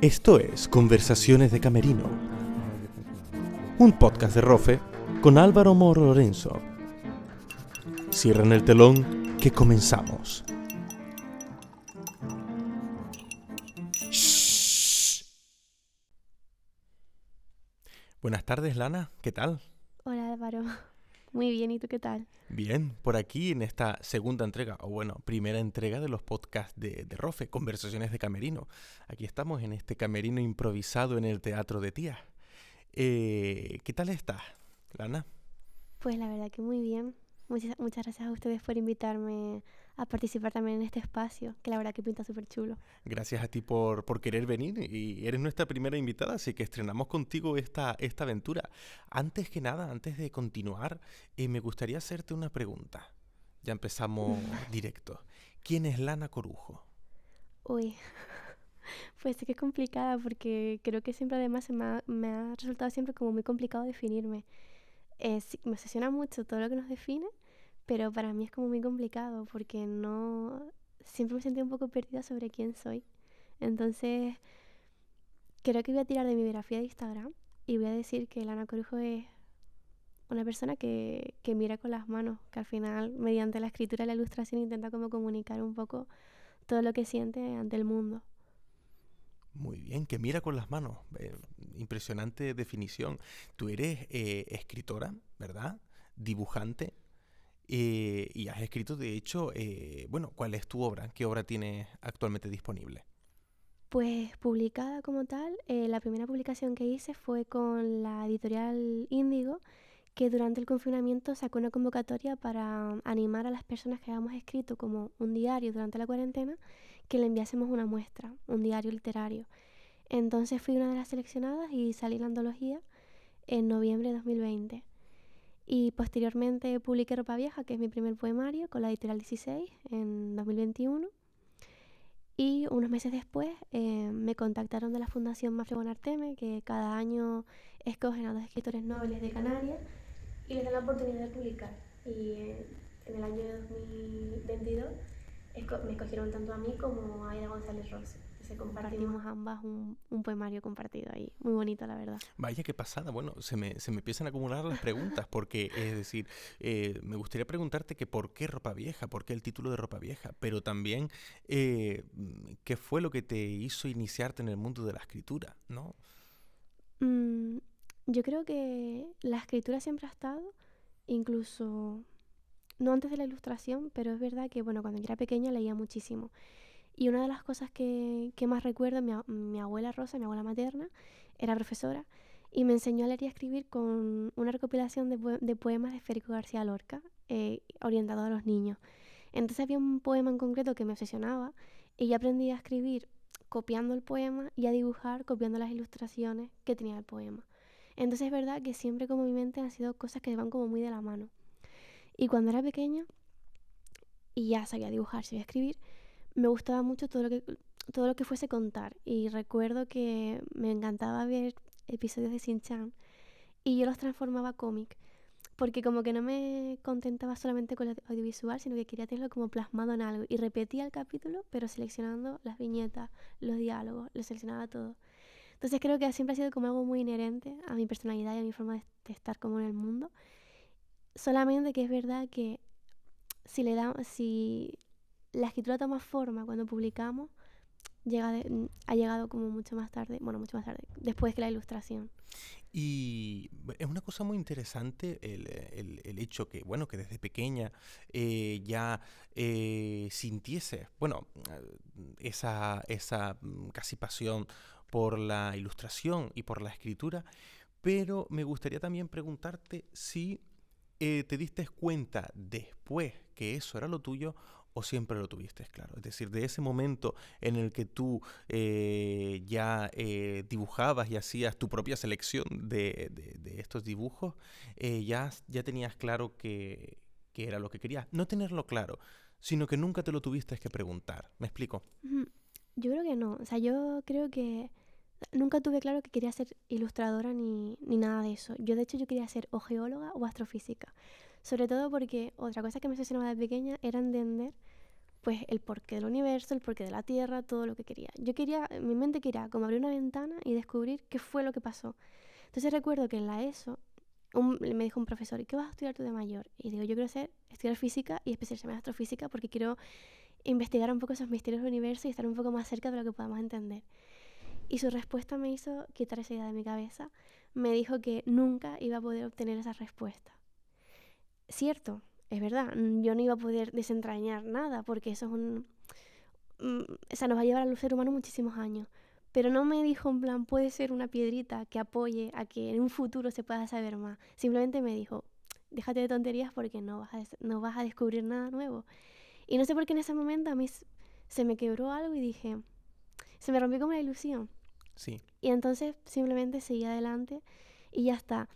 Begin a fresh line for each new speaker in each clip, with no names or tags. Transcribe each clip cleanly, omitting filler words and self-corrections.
Esto es Conversaciones de Camerino, un podcast de Rofe con Álvaro Moro Lorenzo. Cierren el telón que comenzamos. Shh. Buenas tardes, Lana, ¿qué tal?
Hola Álvaro, muy bien, ¿y tú qué tal?
Bien, por aquí en esta segunda entrega, o bueno, primera entrega de los podcasts de Rofe, Conversaciones de Camerino. Aquí estamos en este camerino improvisado en el Teatro de Tías. ¿Qué tal estás, Lana?
Pues la verdad que muy bien. Muchas gracias a ustedes por invitarme a participar también en este espacio, que la verdad que pinta súper chulo.
Gracias a ti por querer venir y eres nuestra primera invitada, así que estrenamos contigo esta aventura. Antes que nada, antes de continuar, me gustaría hacerte una pregunta. Ya empezamos directo. ¿Quién es Lana Corujo?
Uy, pues sí que es complicada porque creo que siempre además me ha resultado siempre como muy complicado definirme. Sí, me obsesiona mucho todo lo que nos define, pero para mí es como muy complicado porque no... Siempre me sentí un poco perdida sobre quién soy. Entonces, creo que voy a tirar de mi biografía de Instagram y voy a decir que Lana Corujo es una persona que mira con las manos, que al final, mediante la escritura y la ilustración, intenta como comunicar un poco todo lo que siente ante el mundo.
Muy bien, que mira con las manos. Impresionante definición. Tú eres escritora, ¿verdad? Dibujante. Y has escrito, de hecho, bueno, ¿cuál es tu obra? ¿Qué obra tienes actualmente disponible?
Pues publicada como tal, la primera publicación que hice fue con la editorial Índigo, que durante el confinamiento sacó una convocatoria para animar a las personas que habíamos escrito como un diario durante la cuarentena, que le enviásemos una muestra, un diario literario. Entonces fui una de las seleccionadas y salí en la antología en noviembre de 2020. Y posteriormente publiqué Ropa Vieja, que es mi primer poemario, con la editorial 16 en 2021. Y unos meses después me contactaron de la Fundación Mafre Bonarteme, que cada año escogen a 2 escritores nobles de Canarias y les dan la oportunidad de publicar. Y en el año 2022 me escogieron tanto a mí como a Aida González Rossi. Entonces compartimos ambas un poemario compartido ahí. Muy bonito, la verdad.
Vaya, qué pasada. Bueno, se me empiezan a acumular las preguntas porque, es decir, me gustaría preguntarte que por qué Ropa Vieja, por qué el título de Ropa Vieja, pero también qué fue lo que te hizo iniciarte en el mundo de la escritura, ¿no?
Mm, yo creo que la escritura siempre ha estado, incluso no antes de la ilustración, pero es verdad que bueno, cuando yo era pequeña leía muchísimo. Y una de las cosas que más recuerdo, mi abuela Rosa, mi abuela materna, era profesora y me enseñó a leer y a escribir con una recopilación de poemas de Federico García Lorca, orientado a los niños. Entonces había un poema en concreto que me obsesionaba y yo aprendí a escribir copiando el poema y a dibujar copiando las ilustraciones que tenía el poema. Entonces es verdad que siempre como mi mente han sido cosas que van como muy de la mano. Y cuando era pequeña y ya sabía dibujar, sabía escribir, me gustaba mucho todo lo que fuese contar. Y recuerdo que me encantaba ver episodios de Shin-Chan y yo los transformaba a cómic. Porque como que no me contentaba solamente con el audiovisual, sino que quería tenerlo como plasmado en algo. Y repetía el capítulo, pero seleccionando las viñetas, los diálogos, lo seleccionaba todo. Entonces creo que siempre ha sido como algo muy inherente a mi personalidad y a mi forma de estar como en el mundo. Solamente que es verdad que si la escritura toma forma cuando publicamos, ha llegado como mucho más tarde, después que la ilustración.
Y es una cosa muy interesante el hecho que, bueno, que desde pequeña ya sintiese, bueno, esa casi pasión por la ilustración y por la escritura, pero me gustaría también preguntarte si te diste cuenta después que eso era lo tuyo o siempre lo tuviste claro. Es decir, de ese momento en el que tú ya dibujabas y hacías tu propia selección de estos dibujos, ya tenías claro que era lo que querías. No tenerlo claro, sino que nunca te lo tuviste que preguntar. ¿Me explico?
Ujú. Yo creo que no. O sea, yo creo que nunca tuve claro que quería ser ilustradora ni nada de eso. Yo, de hecho, yo quería ser o geóloga o astrofísica. Sobre todo porque otra cosa que me obsesionaba de pequeña era entender pues el porqué del universo, el porqué de la Tierra, todo lo que quería. Yo quería, mi mente quería como abrir una ventana y descubrir qué fue lo que pasó. Entonces recuerdo que en la ESO me dijo un profesor, ¿y qué vas a estudiar tú de mayor? Y digo, yo quiero estudiar física y especializarme en astrofísica porque quiero investigar un poco esos misterios del universo y estar un poco más cerca de lo que podamos entender. Y su respuesta me hizo quitar esa idea de mi cabeza. Me dijo que nunca iba a poder obtener esa respuesta. Cierto, es verdad, yo no iba a poder desentrañar nada porque eso es o sea, nos va a llevar al ser humano muchísimos años. Pero no me dijo en plan, puede ser una piedrita que apoye a que en un futuro se pueda saber más. Simplemente me dijo, déjate de tonterías porque no vas a descubrir nada nuevo. Y no sé por qué en ese momento a mí se me quebró algo y dije, se me rompió como la ilusión.
Sí.
Y entonces simplemente seguí adelante y ya está.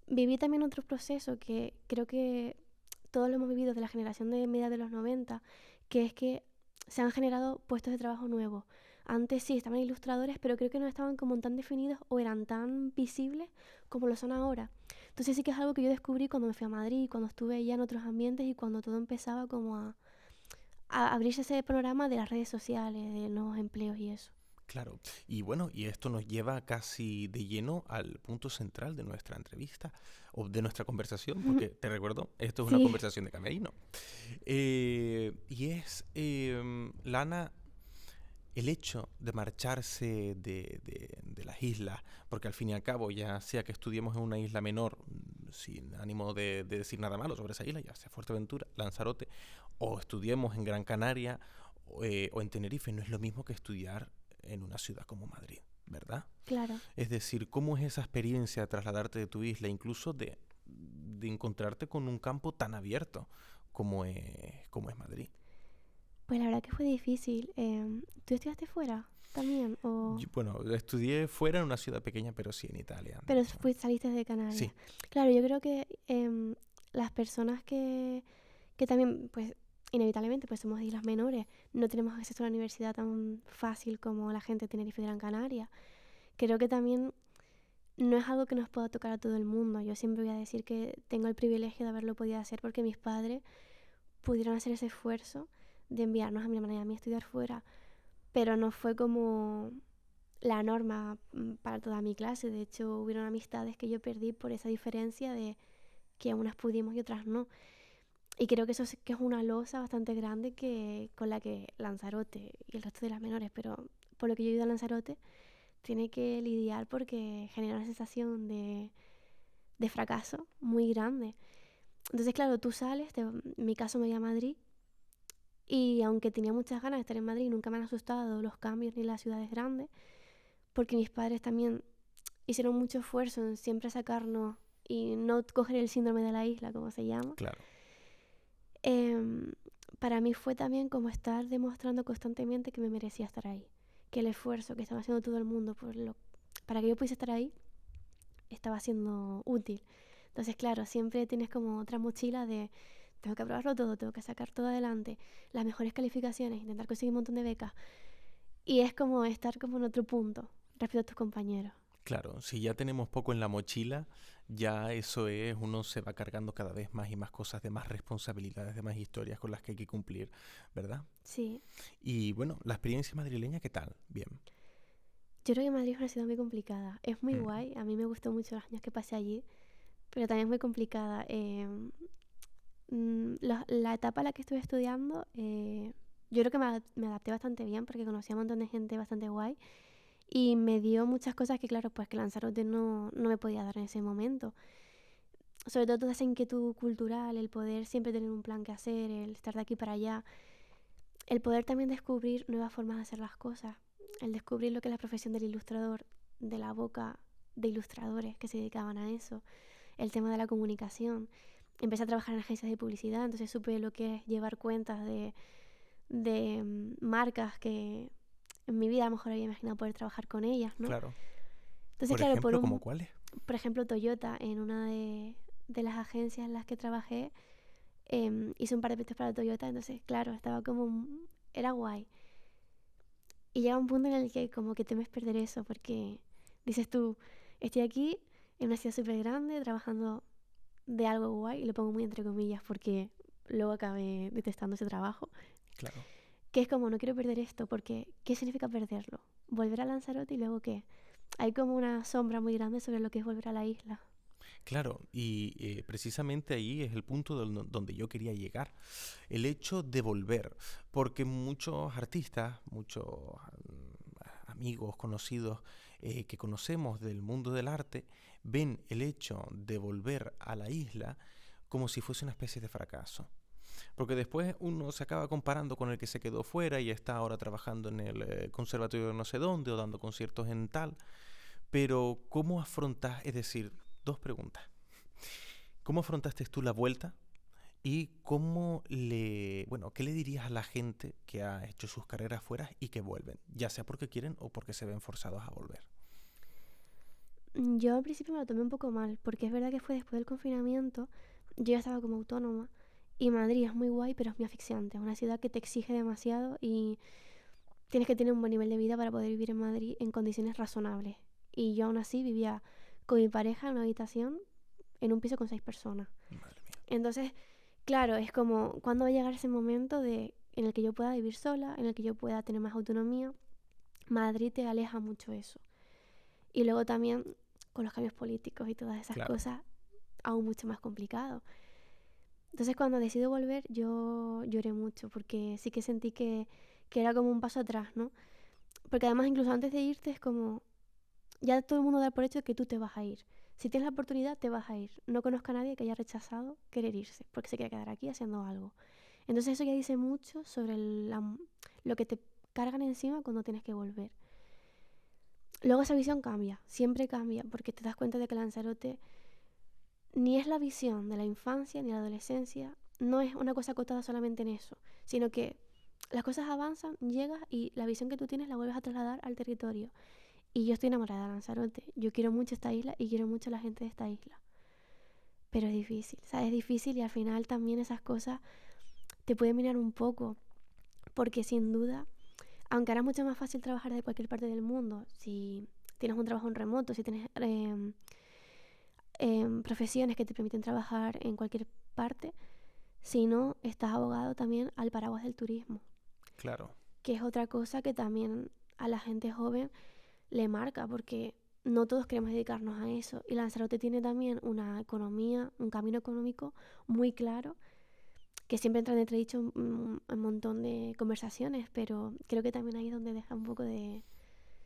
Viví también otro proceso que creo que todos lo hemos vivido de la generación de media de los 90, que es que se han generado puestos de trabajo nuevos. Antes sí estaban ilustradores, pero creo que no estaban como tan definidos o eran tan visibles como lo son ahora. Entonces sí que es algo que yo descubrí cuando me fui a Madrid, cuando estuve ya en otros ambientes y cuando todo empezaba como a abrirse ese panorama de las redes sociales, de nuevos empleos y eso.
Claro, y bueno, y esto nos lleva casi de lleno al punto central de nuestra entrevista o de nuestra conversación, porque te recuerdo, esto es una
Sí,
conversación de camerino. Y es, Lana, el hecho de marcharse de las islas, porque al fin y al cabo, ya sea que estudiemos en una isla menor, sin ánimo de decir nada malo sobre esa isla, ya sea Fuerteventura, Lanzarote, o estudiemos en Gran Canaria o en Tenerife, no es lo mismo que estudiar en una ciudad como Madrid, ¿verdad?
claro.
Es decir, ¿cómo es esa experiencia de trasladarte de tu isla, incluso de encontrarte con un campo tan abierto como es Madrid?
Pues la verdad que fue difícil. ¿Tú estudiaste fuera también?
Bueno, estudié fuera en una ciudad pequeña, pero sí en Italia, de
Pero
hecho.
saliste de Canarias.
Sí,
Claro, yo creo que las personas que también, pues, inevitablemente, pues somos de islas menores, no tenemos acceso a la universidad tan fácil como la gente de Tenerife y Gran Canaria. Creo que también no es algo que nos pueda tocar a todo el mundo. Yo siempre voy a decir que tengo el privilegio de haberlo podido hacer porque mis padres pudieron hacer ese esfuerzo de enviarnos a mi hermana y a mí a estudiar fuera, pero no fue como la norma para toda mi clase. De hecho, hubieron amistades que yo perdí por esa diferencia de que unas pudimos y otras no. Y creo que eso sí que es una losa bastante grande con la que Lanzarote y el resto de las menores, pero por lo que yo he ido a Lanzarote, tiene que lidiar porque genera una sensación de fracaso muy grande. Entonces, claro, tú sales, en mi caso me voy a Madrid, y aunque tenía muchas ganas de estar en Madrid, nunca me han asustado los cambios ni las ciudades grandes, porque mis padres también hicieron mucho esfuerzo en siempre sacarnos y no coger el síndrome de la isla, como se llama.
claro.
Em, para mí fue también como estar demostrando constantemente que me merecía estar ahí, que el esfuerzo que estaba haciendo todo el mundo para que yo pudiese estar ahí estaba siendo útil. Entonces, claro, siempre tienes como otra mochila de tengo que aprobarlo todo, tengo que sacar todo adelante, las mejores calificaciones, intentar conseguir un montón de becas. Y es como estar como en otro punto respecto a tus compañeros.
Claro, si ya tenemos poco en la mochila, ya eso es, uno se va cargando cada vez más y más cosas, de más responsabilidades, de más historias con las que hay que cumplir, ¿verdad?
Sí,
Y bueno, la experiencia madrileña, ¿qué tal? Bien.
yo creo que Madrid es una ciudad muy complicada. Es muy
Mm,
guay, a mí me gustó mucho los años que pasé allí, pero también es muy complicada. La etapa en la que estuve estudiando, yo creo que me adapté bastante bien porque conocí a un montón de gente bastante guay y me dio muchas cosas que, claro, pues que Lanzarote no me podía dar en ese momento. Sobre todo toda esa inquietud cultural, el poder siempre tener un plan que hacer, el estar de aquí para allá, el poder también descubrir nuevas formas de hacer las cosas, el descubrir lo que es la profesión del ilustrador, de la boca de ilustradores que se dedicaban a eso, el tema de la comunicación. Empecé a trabajar en agencias de publicidad, entonces supe lo que es llevar cuentas de marcas que en mi vida a lo mejor había imaginado poder trabajar con ellas, ¿no?
claro.
Entonces,
Por
claro,
ejemplo, ¿como cuáles?
por ejemplo, Toyota, en una de las agencias en las que trabajé, hice un par de proyectos para Toyota, entonces, claro, estaba como, era guay. Y llega un punto en el que como que temes perder eso, porque dices tú, estoy aquí en una ciudad súper grande, trabajando de algo guay, y lo pongo muy entre comillas porque luego acabé detestando ese trabajo.
Claro.
que es como, no quiero perder esto, porque ¿qué significa perderlo? ¿Volver a Lanzarote y luego qué? Hay como una sombra muy grande sobre lo que es volver a la isla.
Claro, y precisamente ahí es el punto donde yo quería llegar. El hecho de volver, porque muchos artistas, muchos amigos, conocidos que conocemos del mundo del arte, ven el hecho de volver a la isla como si fuese una especie de fracaso. Porque después uno se acaba comparando con el que se quedó fuera y está ahora trabajando en el conservatorio de no sé dónde o dando conciertos en tal. Pero ¿cómo afrontas? Es decir, dos preguntas. ¿Cómo afrontaste tú la vuelta? ¿Y qué le dirías a la gente que ha hecho sus carreras fuera y que vuelven? Ya sea porque quieren o porque se ven forzados a volver.
Yo al principio me lo tomé un poco mal, porque es verdad que fue después del confinamiento, yo ya estaba como autónoma, y Madrid es muy guay, pero es muy asfixiante, es una ciudad que te exige demasiado y tienes que tener un buen nivel de vida para poder vivir en Madrid en condiciones razonables. Y yo aún así vivía con mi pareja en una habitación en un piso con 6 personas.
Madre mía.
Entonces, claro, es como, ¿cuándo va a llegar ese momento en el que yo pueda vivir sola, en el que yo pueda tener más autonomía? Madrid te aleja mucho eso. Y luego también con los cambios políticos y todas esas
Claro,
cosas, aún mucho más complicado. Entonces cuando decido volver yo lloré mucho porque sí que sentí que era como un paso atrás, ¿no? Porque además incluso antes de irte es como, ya todo el mundo da por hecho que tú te vas a ir. Si tienes la oportunidad, te vas a ir. No conozco a nadie que haya rechazado querer irse porque se quiere quedar aquí haciendo algo. Entonces eso ya dice mucho sobre lo que te cargan encima cuando tienes que volver. Luego esa visión cambia, siempre cambia, porque te das cuenta de que Lanzarote ni es la visión de la infancia ni la adolescencia, no es una cosa acotada solamente en eso, sino que las cosas avanzan, llegas y la visión que tú tienes la vuelves a trasladar al territorio. Y yo estoy enamorada de Lanzarote, yo quiero mucho esta isla y quiero mucho a la gente de esta isla. Pero es difícil, ¿sabes? Es difícil y al final también esas cosas te pueden mirar un poco, porque sin duda, aunque ahora es mucho más fácil trabajar de cualquier parte del mundo, si tienes un trabajo en remoto, si tienes profesiones que te permiten trabajar en cualquier parte, si no, estás abogado también al paraguas del turismo,
claro.
que es otra cosa que también a la gente joven le marca, porque no todos queremos dedicarnos a eso. Y Lanzarote tiene también una economía, un camino económico muy claro, que siempre entra en entredicho un montón de conversaciones, pero creo que también ahí es donde deja un poco de...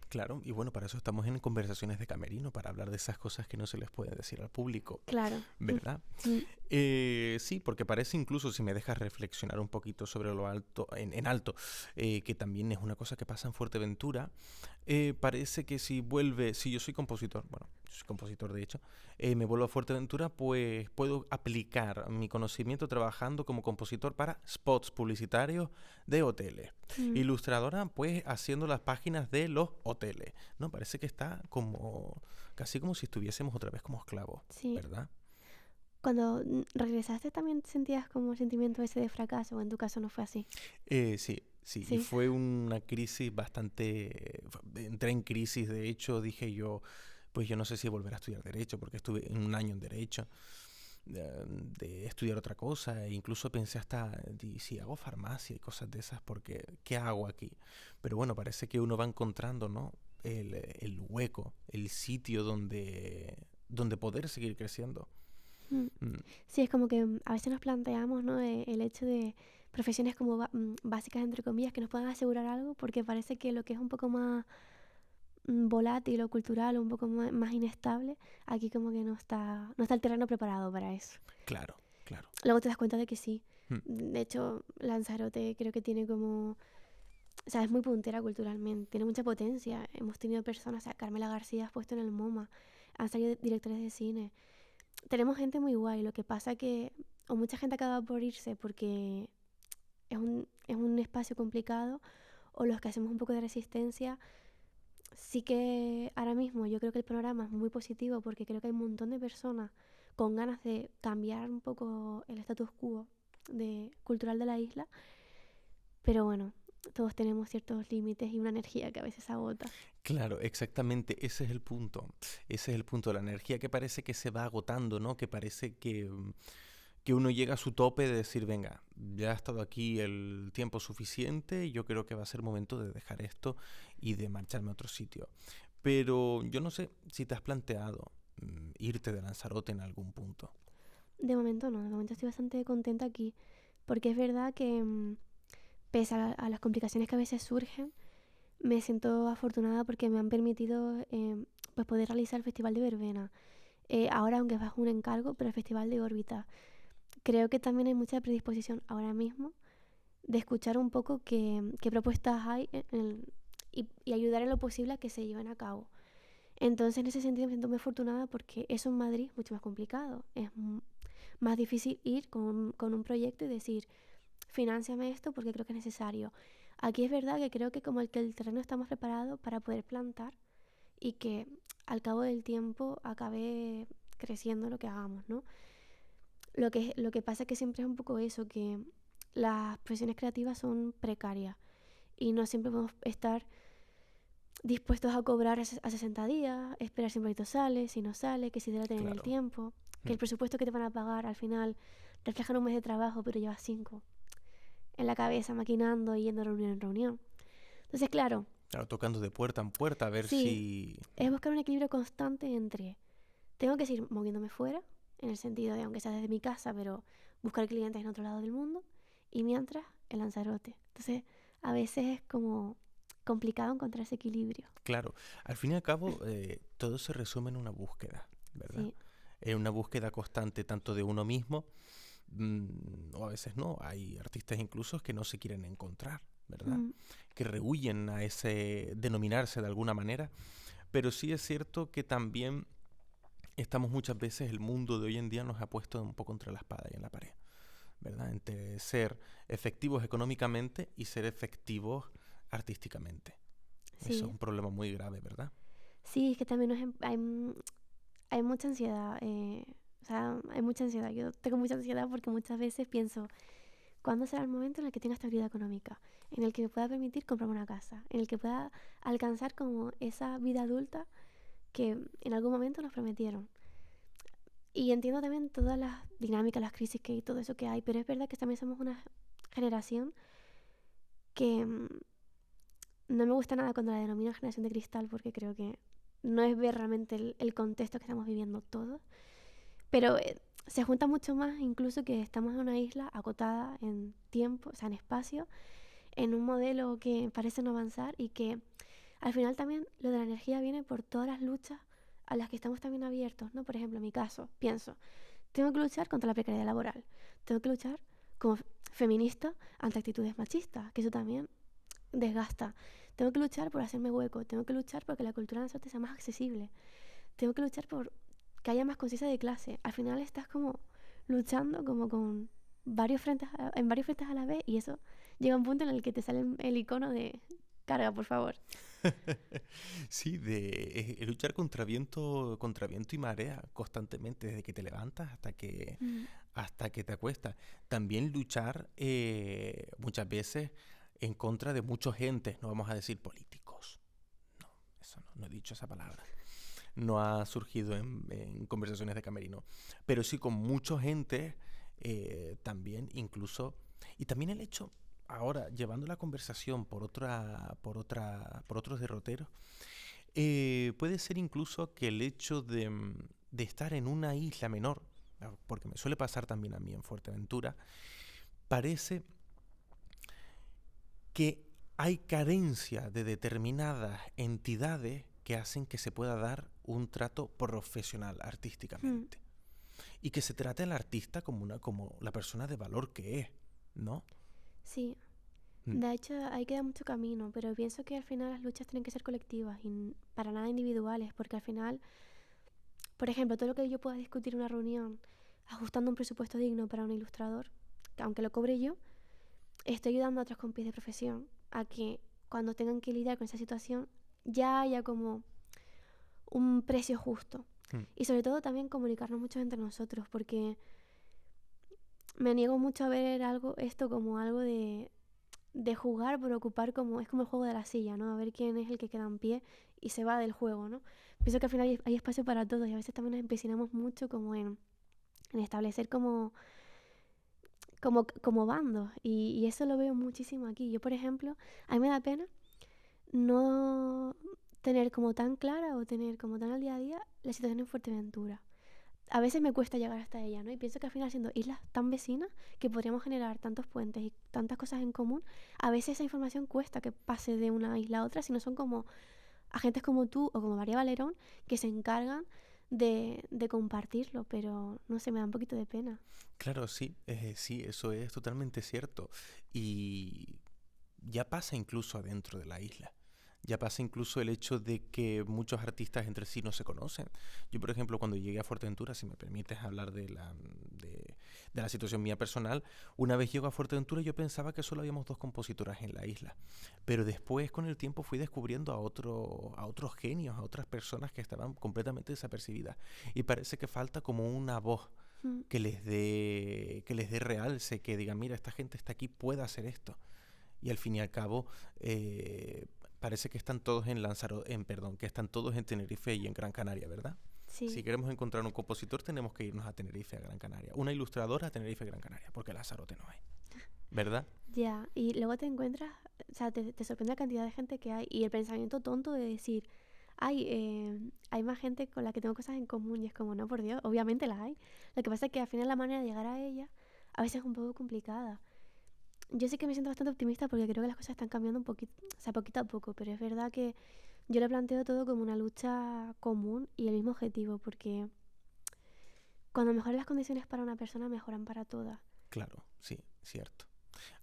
Claro, y bueno, para eso estamos en conversaciones de camerino, para hablar de esas cosas que no se les puede decir al público,
Claro.
¿verdad?
Mm.
Sí, porque parece incluso, si me dejas reflexionar un poquito sobre lo alto, en alto, que también es una cosa que pasa en Fuerteventura, parece que si yo soy compositor, bueno, yo soy compositor de hecho, me vuelvo a Fuerteventura, pues puedo aplicar mi conocimiento trabajando como compositor para spots publicitarios de hoteles.
Mm.
Ilustradora, pues haciendo las páginas de los hoteles, ¿no? Parece que está como, casi como si estuviésemos otra vez como esclavos,
Sí.
¿verdad?
Cuando regresaste también sentías como el sentimiento ese de fracaso, o en tu caso no fue así.
Sí, sí, y
Sí.
fue una crisis bastante... Entré en crisis, de hecho, dije yo, pues yo no sé si volver a estudiar Derecho, porque estuve en un año en Derecho, de estudiar otra cosa, e incluso pensé hasta, si hago farmacia y cosas de esas, porque ¿qué hago aquí? Pero bueno, parece que uno va encontrando, ¿no? El hueco, el sitio donde poder seguir creciendo.
Mm.
Mm,
Sí, es como que a veces nos planteamos, ¿no? El hecho de profesiones como básicas, entre comillas, que nos puedan asegurar algo, porque parece que lo que es un poco más volátil o cultural, un poco más inestable, aquí como que no está el terreno preparado para eso.
claro, claro.
Luego te das cuenta de que sí.
Mm,
De hecho, Lanzarote creo que tiene como... O sea, es muy puntera culturalmente, tiene mucha potencia. Hemos tenido personas, o sea, Carmela García has puesto en el MoMA, han salido directores de cine. Tenemos gente muy guay, lo que pasa que o mucha gente acaba por irse porque es un espacio complicado, o los que hacemos un poco de resistencia, sí que ahora mismo yo creo que el panorama es muy positivo porque creo que hay un montón de personas con ganas de cambiar un poco el status quo cultural de la isla, pero bueno, todos tenemos ciertos límites y una energía que a veces agota.
claro, exactamente, ese es el punto. Ese es el punto, la energía que parece que se va agotando, ¿no? Que parece que uno llega a su tope de decir, venga, ya ha estado aquí el tiempo suficiente, yo creo que va a ser momento de dejar esto y de marcharme a otro sitio. Pero yo no sé si te has planteado irte de Lanzarote en algún punto.
De momento no, de momento estoy bastante contenta aquí, porque es verdad que pese a las complicaciones que a veces surgen, me siento afortunada porque me han permitido pues poder realizar el Festival de Verbena. Ahora, aunque es bajo un encargo, pero el Festival de Órbita. Creo que también hay mucha predisposición ahora mismo de escuchar un poco qué propuestas hay y ayudar en lo posible a que se lleven a cabo. Entonces, en ese sentido, me siento muy afortunada porque eso en Madrid es mucho más complicado. Es más difícil ir con un proyecto y decir, finánciame esto porque creo que es necesario. Aquí es verdad que creo que como que el terreno está más preparado para poder plantar y que al cabo del tiempo acabe creciendo lo que hagamos, ¿no? Lo que pasa es que siempre es un poco eso, que las profesiones creativas son precarias y no siempre podemos estar dispuestos a cobrar a 60 días, esperar si un proyecto sale, si no sale, que si te la tienen el
Claro.
tiempo, que el presupuesto que te van a pagar al final refleja un mes de trabajo, pero llevas 5 en la cabeza, maquinando y yendo de reunión en reunión. Entonces, claro,
Claro, tocando de puerta en puerta a ver
sí,
si...
es buscar un equilibrio constante entre tengo que seguir moviéndome fuera, en el sentido de aunque sea desde mi casa, pero buscar clientes en otro lado del mundo, y mientras el Lanzarote. Entonces, a veces es como complicado encontrar ese equilibrio.
Claro, al fin y al cabo todo se resume en una búsqueda, ¿verdad?
Sí.
En una búsqueda constante tanto de uno mismo, o a veces no, hay artistas incluso que no se quieren encontrar, ¿verdad?
Mm,
Que rehuyen a ese denominarse de alguna manera, pero sí es cierto que también estamos muchas veces, el mundo de hoy en día nos ha puesto un poco entre la espada y en la pared, ¿verdad? Entre ser efectivos económicamente y ser efectivos artísticamente. Eso es
sí.
un problema muy grave, ¿verdad?
Sí, es que también hay mucha ansiedad. O sea, hay mucha ansiedad. Yo tengo mucha ansiedad porque muchas veces pienso, ¿cuándo será el momento en el que tenga estabilidad económica? En el que me pueda permitir comprarme una casa, en el que pueda alcanzar como esa vida adulta que en algún momento nos prometieron. Y entiendo también todas las dinámicas, las crisis que hay, todo eso que hay, pero es verdad que también somos una generación que no me gusta nada cuando la denomino generación de cristal porque creo que no es ver realmente el contexto que estamos viviendo todos, pero se junta mucho más incluso que estamos en una isla acotada en tiempo, o sea, en espacio, en un modelo que parece no avanzar y que al final también lo de la energía viene por todas las luchas a las que estamos también abiertos, ¿no? Por ejemplo, en mi caso, pienso, tengo que luchar contra la precariedad laboral, tengo que luchar como feminista ante actitudes machistas, que eso también desgasta. Tengo que luchar por hacerme hueco, tengo que luchar porque la cultura de arte sea más accesible, tengo que luchar por que haya más conciencia de clase. Al final estás como luchando como con varios frentes en varios frentes a la vez y eso llega a un punto en el que te sale el icono de carga, por favor.
Sí, de luchar contra viento y marea constantemente, desde que te levantas
Mm,
hasta que te acuestas. También luchar muchas veces en contra de muchos entes, no vamos a decir políticos. No, eso no, no he dicho esa palabra. No ha surgido en conversaciones de camerino. Pero sí con muchos entes también, incluso. Y también el hecho, ahora, llevando la conversación por otros derroteros, puede ser incluso que el hecho de estar en una isla menor, porque me suele pasar también a mí en Fuerteventura, parece que hay carencia de determinadas entidades que hacen que se pueda dar un trato profesional
mm,
artísticamente y que se trate al artista como la persona de valor que es, ¿no?
sí,
Mm.
de hecho ahí queda mucho camino, pero pienso que al final las luchas tienen que ser colectivas y para nada individuales, porque al final, por ejemplo, todo lo que yo pueda discutir en una reunión ajustando un presupuesto digno para un ilustrador, que aunque lo cobre yo, estoy ayudando a otros compis de profesión a que cuando tengan que lidiar con esa situación ya haya como un precio justo.
Mm.
Y sobre todo también comunicarnos mucho entre nosotros, porque me niego mucho a ver esto como algo de jugar por ocupar como, es como el juego de la silla, ¿no? A ver quién es el que queda en pie y se va del juego, ¿no? Pienso que al final hay espacio para todos y a veces también nos empecinamos mucho como en establecer como como bandos. Y eso lo veo muchísimo aquí. Yo, por ejemplo, a mí me da pena no tener como tan clara o tener como tan al día a día la situación en Fuerteventura. A veces me cuesta llegar hasta ella, ¿no? Y pienso que al final, siendo islas tan vecinas que podríamos generar tantos puentes y tantas cosas en común, a veces esa información cuesta que pase de una isla a otra, si no son como agentes como tú o como María Valerón que se encargan de compartirlo, pero no sé, me da un poquito de pena.
Claro, sí, sí, eso es totalmente cierto. Y ya pasa incluso adentro de la isla. Ya pasa incluso el hecho de que muchos artistas entre sí no se conocen. Yo, por ejemplo, cuando llegué a Fuerteventura, si me permites hablar de la situación mía personal, una vez llego a Fuerteventura yo pensaba que solo habíamos dos compositoras en la isla. Pero después, con el tiempo, fui descubriendo a otros genios, a otras personas que estaban completamente desapercibidas. Y parece que falta como una voz
Mm.
que les dé realce, que diga, mira, esta gente está aquí, puede hacer esto. Y al fin y al cabo, parece que están todos en que están todos en Tenerife y en Gran Canaria, ¿verdad? Si
Sí,
queremos encontrar un compositor, tenemos que irnos a Tenerife, a Gran Canaria. Una ilustradora a Tenerife, Gran Canaria, porque Lanzarote no hay, ¿verdad?
ya. Y luego te encuentras, o sea, te sorprende la cantidad de gente que hay y el pensamiento tonto de decir, ay, hay más gente con la que tengo cosas en común y es como, no, por Dios, obviamente las hay. Lo que pasa es que al final la manera de llegar a ella a veces es un poco complicada. Yo sí que me siento bastante optimista porque creo que las cosas están cambiando un poquito, o sea, poquito a poco, pero es verdad que yo lo planteo todo como una lucha común y el mismo objetivo, porque cuando mejoran las condiciones para una persona, mejoran para todas.
Claro, sí, cierto.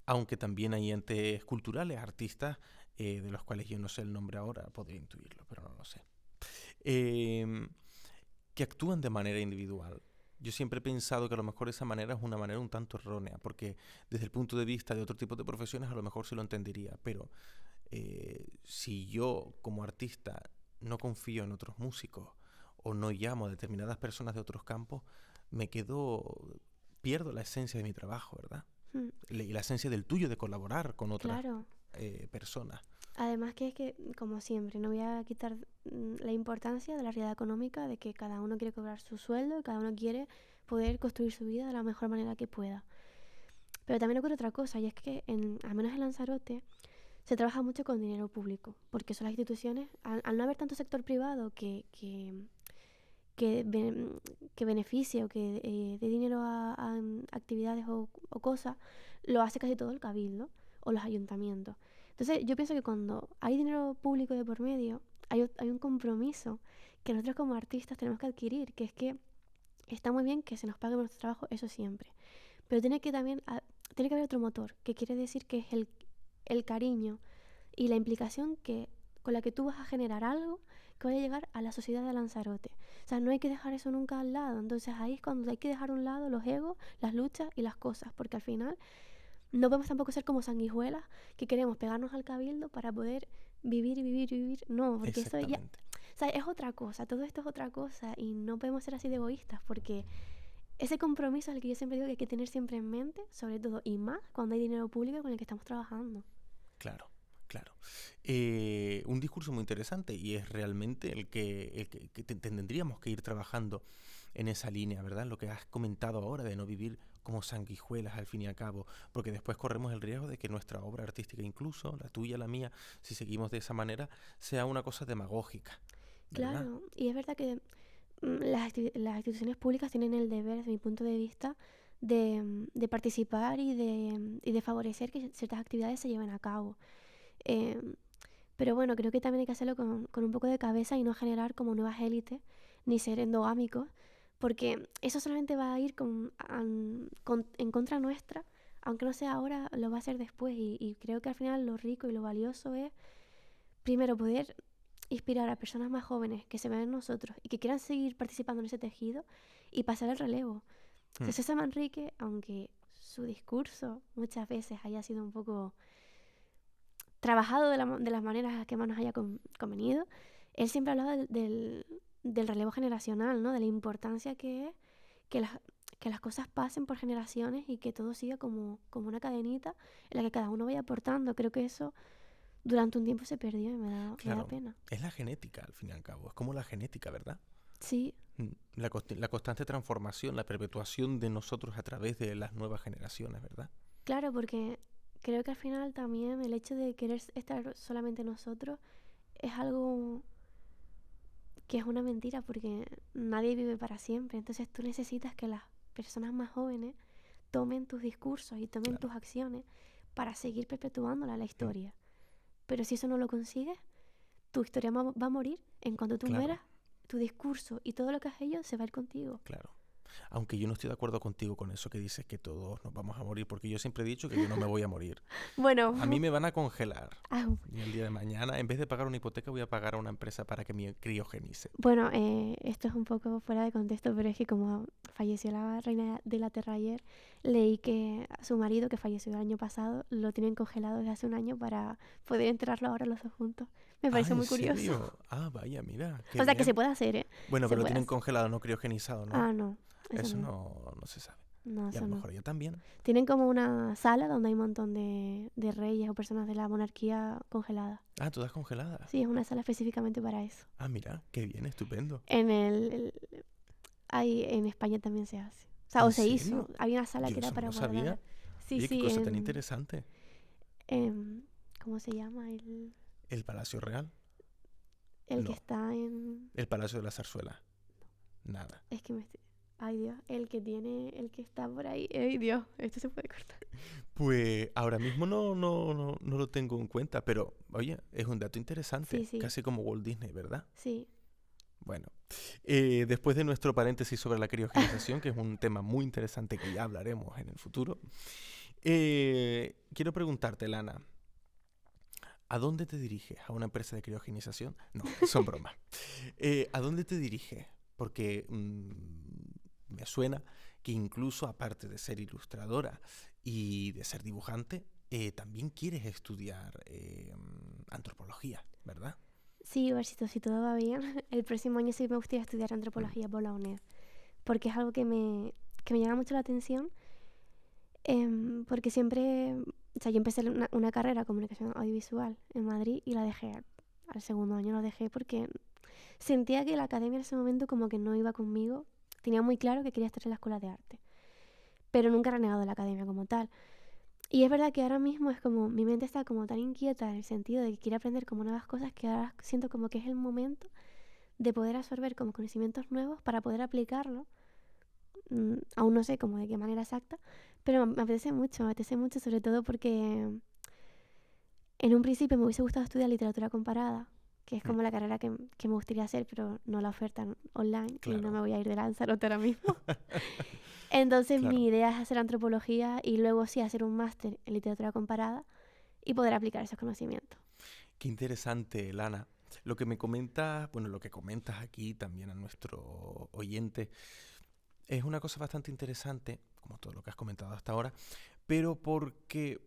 Aunque también hay entes culturales, artistas, de los cuales yo no sé el nombre ahora, podría intuirlo, pero no lo sé. Eh, que actúan de manera individual. Yo siempre he pensado que a lo mejor esa manera es una manera un tanto errónea, porque desde el punto de vista de otro tipo de profesiones a lo mejor sí lo entendería, pero si yo como artista no confío en otros músicos o no llamo a determinadas personas de otros campos, me quedo, pierdo la esencia de mi trabajo, ¿verdad?
Mm,
Y la esencia del tuyo de colaborar con otras
claro.
personas.
Además que es que, como siempre, no voy a quitar la importancia de la realidad económica, de que cada uno quiere cobrar su sueldo y cada uno quiere poder construir su vida de la mejor manera que pueda. Pero también ocurre otra cosa, y es que, al menos en Lanzarote, se trabaja mucho con dinero público, porque son las instituciones, al no haber tanto sector privado que, ben- que beneficie o que dé dinero a actividades o cosas, lo hace casi todo el cabildo o los ayuntamientos. Entonces yo pienso que cuando hay dinero público de por medio, hay un compromiso que nosotros como artistas tenemos que adquirir, que es que está muy bien que se nos pague por nuestro trabajo, eso siempre, pero tiene que haber otro motor, que quiere decir que es el cariño y la implicación con la que tú vas a generar algo que vaya a llegar a la sociedad de Lanzarote. O sea, no hay que dejar eso nunca al lado. Entonces ahí es cuando hay que dejar a un lado los egos, las luchas y las cosas, porque al final no podemos tampoco ser como sanguijuelas que queremos pegarnos al cabildo para poder vivir y vivir y vivir. No, porque eso ya,
Exactamente.
o sea, es otra cosa, todo esto es otra cosa y no podemos ser así de egoístas porque ese compromiso es el que yo siempre digo que hay que tener siempre en mente, sobre todo y más cuando hay dinero público con el que estamos trabajando.
Claro, claro. Un discurso muy interesante y es realmente que tendríamos que ir trabajando en esa línea, ¿verdad? Lo que has comentado ahora de no vivir como sanguijuelas al fin y al cabo, porque después corremos el riesgo de que nuestra obra artística, incluso la tuya, la mía, si seguimos de esa manera, sea una cosa demagógica, ¿verdad?
Claro, y es verdad que las instituciones públicas tienen el deber, desde mi punto de vista, de participar y de favorecer que ciertas actividades se lleven a cabo. Em, pero bueno, creo que también hay que hacerlo con un poco de cabeza y no generar como nuevas élites ni ser endogámicos, porque eso solamente va a ir en contra nuestra, aunque no sea ahora, lo va a hacer después. Y creo que al final lo rico y lo valioso es, primero, poder inspirar a personas más jóvenes que se ven en nosotros y que quieran seguir participando en ese tejido y pasar el relevo.
Hmm.
Que César Manrique, aunque su discurso muchas veces haya sido un poco trabajado de las maneras que más nos haya convenido, él siempre hablaba del relevo generacional, ¿no? De la importancia que es que que las cosas pasen por generaciones y que todo siga como una cadenita en la que cada uno vaya aportando. Creo que eso durante un tiempo se perdió y me da
Claro,
pena.
es la genética al fin y al cabo, es como la genética, ¿verdad?
Sí,
La constante transformación, la perpetuación de nosotros a través de las nuevas generaciones, ¿verdad?
claro, porque creo que al final también el hecho de querer estar solamente nosotros es algo que es una mentira porque nadie vive para siempre. Entonces tú necesitas que las personas más jóvenes tomen tus discursos y tomen
Claro.
tus acciones para seguir perpetuándola la
Mm,
historia. Pero si eso no lo consigues, tu historia va a morir. En cuanto tú
claro,
mueras, tu discurso y todo lo que has hecho se va a ir contigo.
claro. Aunque yo no estoy de acuerdo contigo con eso que dices que todos nos vamos a morir, porque yo siempre he dicho que yo no me voy a morir. A mí
Bueno,
me van a congelar.
ah,
Y el día de mañana, en vez de pagar una hipoteca, voy a pagar a una empresa para que me criogenice.
bueno, esto es un poco fuera de contexto, pero es que como falleció la reina de Inglaterra ayer, leí que su marido, que falleció el año pasado, lo tienen congelado desde hace un año para poder enterrarlo ahora los dos juntos. Me
Ah,
pareció
¿en
muy curioso.
serio? Ah, vaya, mira, qué
O sea, que se
bien.
puede hacer, ¿eh?
Bueno,
Se
pero lo
puede
tienen
hacer.
congelado, no criogenizado, ¿no?
Ah, no, eso
Eso
no.
no se sabe.
No,
Y a
eso
lo
no.
mejor ella también.
Tienen como una sala donde hay un montón de reyes o personas de la monarquía congeladas.
Ah, todas congeladas.
Sí, es una sala específicamente para eso.
Ah, mira, qué bien, estupendo.
En España también se hace. O sea, o
¿En
se hizo.
serio?
Había una sala
Yo
que era
eso no
para
lo
guardar.
sabía.
Sí,
Oye, qué
sí,
cosa tan interesante.
¿cómo se llama?
¿El Palacio Real?
El que
No.
está en...
¿El Palacio de la Zarzuela? Nada.
Es que me estoy... Ay, Dios. El que está por ahí. Ay, Dios. Esto se puede cortar.
Pues ahora mismo no lo tengo en cuenta, pero oye, es un dato interesante,
Sí, sí,
casi como Walt Disney, ¿verdad?
sí.
Bueno, después de nuestro paréntesis sobre la criogenización, que es un tema muy interesante que ya hablaremos en el futuro, quiero preguntarte, Lana, ¿a dónde te diriges? ¿A una empresa de criogenización? No, son bromas. ¿A dónde te diriges? Porque me suena que incluso aparte de ser ilustradora y de ser dibujante, también quieres estudiar antropología, ¿verdad?
Sí, Versito, si todo va bien, el próximo año sí me gustaría estudiar
Mm,
antropología por la UNED, porque es algo que me llama mucho la atención, porque siempre, o sea, yo empecé una carrera de comunicación audiovisual en Madrid y la dejé al segundo año, la dejé porque sentía que la academia en ese momento como que no iba conmigo, tenía muy claro que quería estar en la escuela de arte, pero nunca he renegado de la academia como tal. Y es verdad que ahora mismo es como, mi mente está como tan inquieta en el sentido de que quiere aprender como nuevas cosas que ahora siento como que es el momento de poder absorber como conocimientos nuevos para poder aplicarlo. Aún no sé como de qué manera exacta, pero me apetece mucho sobre todo porque en un principio me hubiese gustado estudiar literatura comparada, que es
mm,
como la carrera que me gustaría hacer, pero no la ofertan online y no me
claro,
voy a ir de Lanzarote ahora mismo. Entonces mi
claro.
idea es hacer antropología y luego sí hacer un máster en literatura comparada y poder aplicar esos conocimientos.
Qué interesante, Lana. Lo que me comentas, bueno, lo que comentas aquí también a nuestro oyente, es una cosa bastante interesante, como todo lo que has comentado hasta ahora, pero porque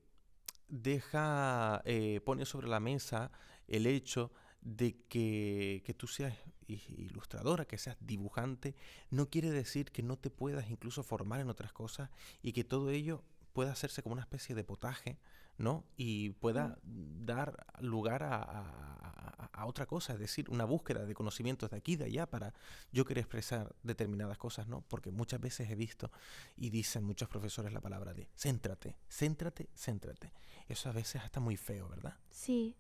pone sobre la mesa el hecho de que tú seas ilustradora, que seas dibujante, no quiere decir que no te puedas incluso formar en otras cosas y que todo ello pueda hacerse como una especie de potaje, ¿no? Y
Mm.
pueda dar lugar a otra cosa, es decir, una búsqueda de conocimientos de aquí y de allá para yo querer expresar determinadas cosas, ¿no? Porque muchas veces he visto y dicen muchos profesores la palabra de céntrate, céntrate, céntrate. Eso a veces está muy feo, ¿verdad?
Sí,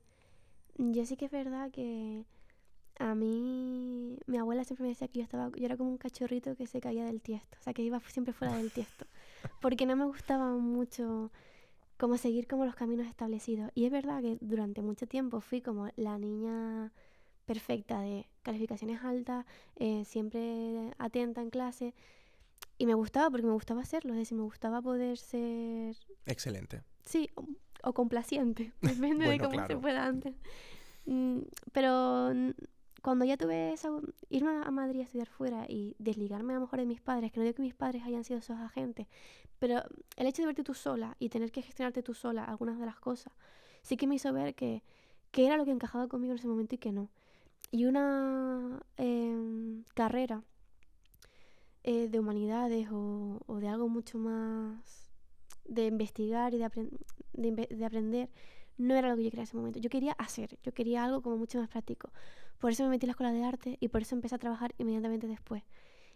yo sí que es verdad que a mí, mi abuela siempre me decía que yo era como un cachorrito que se caía del tiesto, o sea, que iba siempre fuera del tiesto, porque no me gustaba mucho como seguir como los caminos establecidos. Y es verdad que durante mucho tiempo fui como la niña perfecta de calificaciones altas, siempre atenta en clase, y me gustaba porque me gustaba hacerlo, es decir, me gustaba poder ser,
Excelente.
sí, o complaciente, depende de
Bueno,
cómo se
claro,
pueda antes. Mm, pero cuando ya tuve irme a Madrid a estudiar fuera y desligarme a lo mejor de mis padres, que no digo que mis padres hayan sido esos agentes, pero el hecho de verte tú sola y tener que gestionarte tú sola algunas de las cosas, sí que me hizo ver que era lo que encajaba conmigo en ese momento y que no. Y una carrera de humanidades o de algo mucho más de investigar y de aprender, no era lo que yo quería en ese momento. Yo quería hacer, yo quería algo como mucho más práctico. Por eso me metí en la escuela de arte y por eso empecé a trabajar inmediatamente después.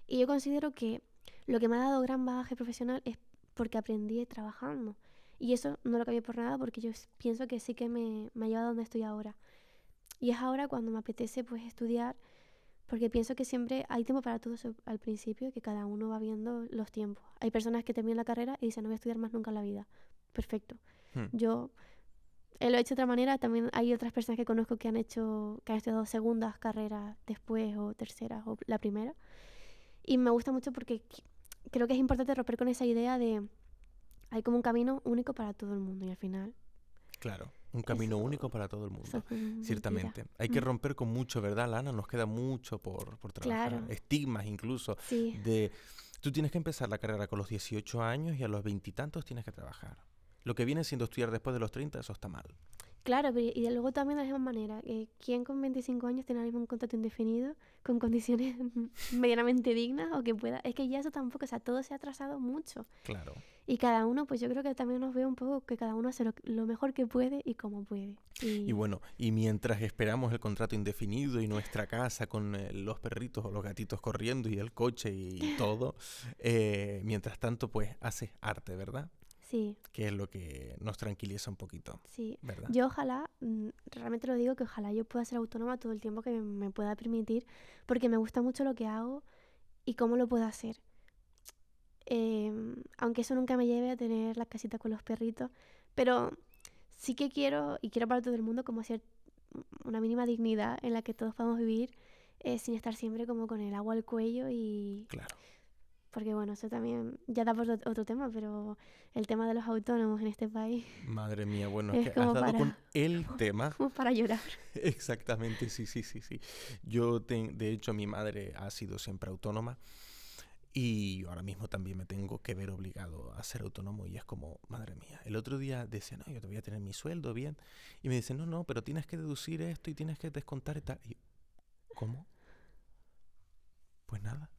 Y yo considero que lo que me ha dado gran bagaje profesional es porque aprendí trabajando. Y eso no lo cambié por nada porque yo pienso que sí que me ha llevado a donde estoy ahora. Y es ahora cuando me apetece pues estudiar, porque pienso que siempre hay tiempo para todo eso al principio, que cada uno va viendo los tiempos. Hay personas que terminan la carrera y dicen no voy a estudiar más nunca en la vida. Perfecto.
Hmm.
Yo lo he hecho de otra manera. También hay otras personas que conozco que han estudiado segundas carreras después o terceras o la primera. Y me gusta mucho porque creo que es importante romper con esa idea de hay como un camino único para todo el mundo y al final
Claro, un camino
eso,
único para todo el
eso
mundo,
es mentira.
ciertamente. Hay que romper con mucho, ¿verdad, Lana? Nos queda mucho por trabajar.
Claro,
Estigmas incluso
sí.
de... Tú tienes que empezar la carrera con los 18 años y a los 20 y tantos tienes que trabajar. Lo que viene siendo estudiar después de los 30, eso está mal.
Claro, pero y de luego también de la misma manera, ¿quién con 25 años tiene ahora mismo un contrato indefinido con condiciones medianamente dignas o que pueda? Es que ya eso tampoco, o sea, todo se ha atrasado mucho.
Claro.
Y cada uno, pues yo creo que también nos ve un poco que cada uno hace lo mejor que puede y como puede.
Y bueno, y mientras esperamos el contrato indefinido y nuestra casa con los perritos o los gatitos corriendo y el coche y todo, mientras tanto, pues haces arte, ¿verdad?
Sí,
Que es lo que nos tranquiliza un poquito,
sí.
¿verdad?
Yo ojalá, realmente lo digo, que ojalá yo pueda ser autónoma todo el tiempo que me pueda permitir, porque me gusta mucho lo que hago y cómo lo puedo hacer. Aunque eso nunca me lleve a tener la casita con los perritos, pero sí que quiero, y quiero para todo el mundo, como hacer una mínima dignidad en la que todos podamos vivir sin estar siempre como con el agua al cuello y...
Claro.
Porque bueno, eso también ya da por otro tema, pero el tema de los autónomos en este país
Madre mía, bueno, es
es
que has
como
dado con
para,
el tema.
como para llorar.
Exactamente, sí, sí, sí, sí. De hecho, mi madre ha sido siempre autónoma y ahora mismo también me tengo que ver obligado a ser autónomo y es como, madre mía. El otro día decía, no, yo te voy a tener mi sueldo bien. Y me dice, no, no, pero tienes que deducir esto y tienes que descontar y tal. Y yo, ¿cómo? Pues nada.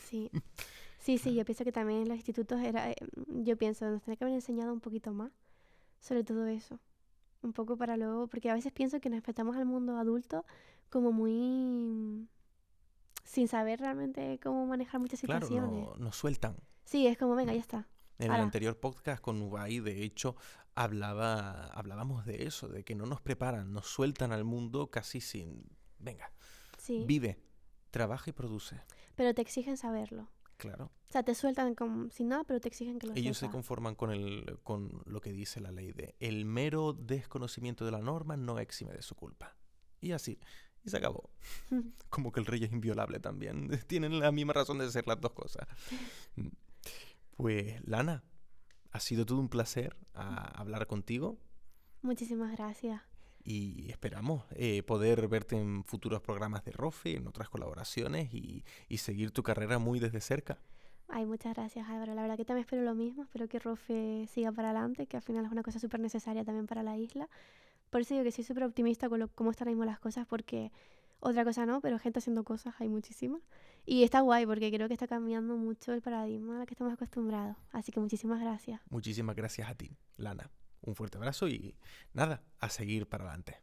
Sí, sí, sí, yo pienso que también en los institutos yo pienso, nos tendría que haber enseñado un poquito más sobre todo eso. Un poco para luego, porque a veces pienso que nos enfrentamos al mundo adulto como muy sin saber realmente cómo manejar muchas
Claro,
situaciones.
no, nos sueltan.
Sí, es como, venga, ya está.
En el
Hala.
anterior podcast con Ubay, de hecho, hablábamos de eso, de que no nos preparan, nos sueltan al mundo casi sin... Venga,
Sí,
vive, trabaja y produce.
pero te exigen saberlo.
Claro.
O sea, te sueltan sin nada, pero te exigen que lo
Ellos se
sepas.
conforman con lo que dice la ley de el mero desconocimiento de la norma no exime de su culpa. Y así, y se acabó. Como que el rey es inviolable también. Tienen la misma razón de ser las dos cosas. Pues, Lana, ha sido todo un placer hablar contigo
Muchísimas gracias.
y esperamos poder verte en futuros programas de Rofe, en otras colaboraciones y seguir tu carrera muy desde cerca.
Ay, muchas gracias, Álvaro. La verdad que también espero lo mismo. Espero que Rofe siga para adelante, que al final es una cosa súper necesaria también para la isla. Por eso digo que soy súper optimista con cómo están ahora mismo las cosas, porque otra cosa no, pero gente haciendo cosas hay muchísimas. Y está guay, porque creo que está cambiando mucho el paradigma al que estamos acostumbrados. Así que muchísimas gracias.
Muchísimas gracias a ti, Lana. Un fuerte abrazo y nada, a seguir para adelante.